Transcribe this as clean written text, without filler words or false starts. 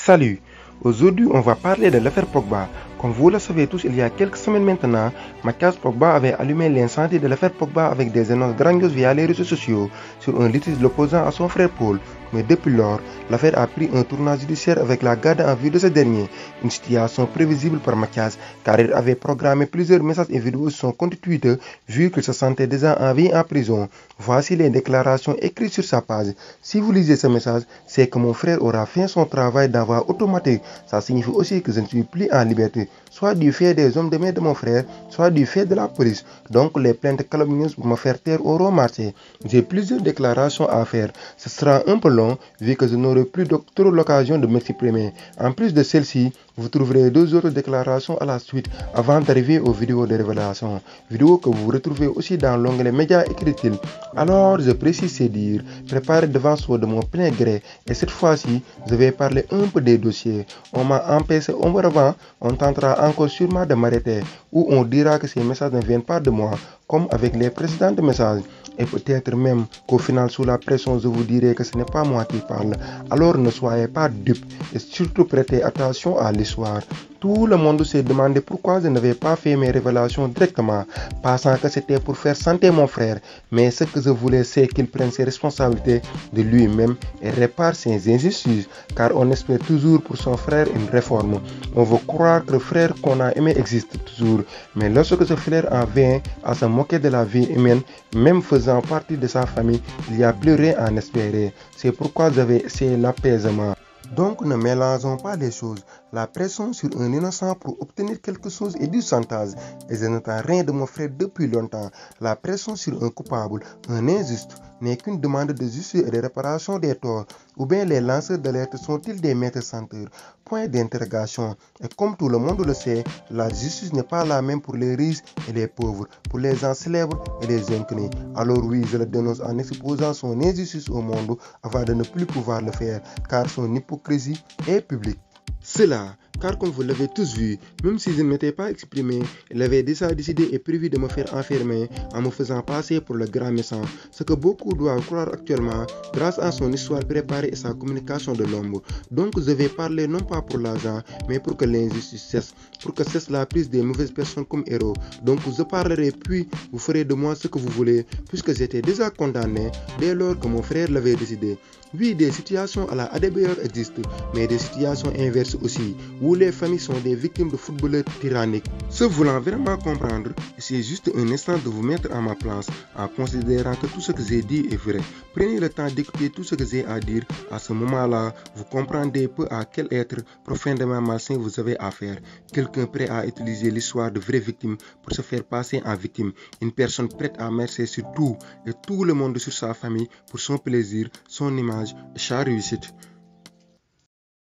Salut, aujourd'hui on va parler de l'affaire Pogba. Comme vous le savez tous, il y a quelques semaines maintenant, Mathias Pogba avait allumé l'incendie de l'affaire Pogba avec des annonces grandioses via les réseaux sociaux sur un litige l'opposant à son frère Paul. Mais depuis lors, l'affaire a pris un tournant judiciaire avec la garde en vue de ce dernier. Une situation prévisible pour Mathias car il avait programmé plusieurs messages et vidéos sur son compte Twitter vu qu'il se sentait déjà en vie en prison. Voici les déclarations écrites sur sa page. Si vous lisez ce message, c'est que mon frère aura fait son travail d'envoi automatique. Ça signifie aussi que je ne suis plus en liberté, soit du fait des hommes de main de mon frère, soit du fait de la police. Donc les plaintes calomnieuses pour me faire taire auront marché. J'ai plusieurs déclarations à faire. Ce sera un peu long vu que je n'aurai plus trop l'occasion de m'exprimer. En plus de celle-ci, vous trouverez deux autres déclarations à la suite avant d'arriver aux vidéos de révélation. Vidéos que vous retrouvez aussi dans l'onglet médias écrit-il. Alors je précise ces dires, préparez devant soi de mon plein gré et cette fois-ci, je vais parler un peu des dossiers. On m'a empêché auparavant, on tentera encore sûrement de m'arrêter ou on dira que ces messages ne viennent pas de moi, comme avec les précédents messages. Et peut-être même qu'au final, sous la pression, je vous dirai que ce n'est pas moi qui parle. Alors ne soyez pas dupes et surtout prêtez attention à l'histoire. Tout le monde s'est demandé pourquoi je n'avais pas fait mes révélations directement, pensant que c'était pour faire santé mon frère. Mais ce que je voulais, c'est qu'il prenne ses responsabilités de lui-même et répare ses injustices, car on espère toujours pour son frère une réforme. On veut croire que le frère qu'on a aimé existe toujours, mais lorsque ce frère en vient à se moquer de la vie humaine, même faisant partie de sa famille, il n'y a plus rien à en espérer. C'est pourquoi j'avais essayé l'apaisement. Donc ne mélangeons pas les choses. La pression sur un innocent pour obtenir quelque chose est du chantage. Et je n'entends rien de mon frère depuis longtemps. La pression sur un coupable, un injuste, n'est qu'une demande de justice et de réparation des torts. Ou bien les lanceurs d'alerte sont-ils des maîtres senteurs? Point d'interrogation. Et comme tout le monde le sait, la justice n'est pas la même pour les riches et les pauvres, pour les gens célèbres et les inconnus. Alors oui, je le dénonce en exposant son injustice au monde avant de ne plus pouvoir le faire, car son hypocrisie est publique. Cela, car comme vous l'avez tous vu, même si je ne m'étais pas exprimé, il avait déjà décidé et prévu de me faire enfermer en me faisant passer pour le grand méchant, ce que beaucoup doivent croire actuellement grâce à son histoire préparée et sa communication de l'ombre. Donc je vais parler non pas pour l'argent, mais pour que l'injustice cesse, pour que cesse la prise des mauvaises personnes comme héros. Donc je parlerai puis vous ferez de moi ce que vous voulez, puisque j'étais déjà condamné dès lors que mon frère l'avait décidé. Oui, des situations à la ADBR existent, mais des situations inverses aussi, où les familles sont des victimes de footballeurs tyranniques. Se voulant vraiment comprendre, c'est juste un instant de vous mettre à ma place, en considérant que tout ce que j'ai dit est vrai. Prenez le temps d'écouter tout ce que j'ai à dire. À ce moment-là, vous comprendrez peu à quel être profondément malsain vous avez affaire. Quelqu'un prêt à utiliser l'histoire de vraies victimes pour se faire passer en victime. Une personne prête à marcher sur tout et tout le monde sur sa famille pour son plaisir, son image et sa réussite.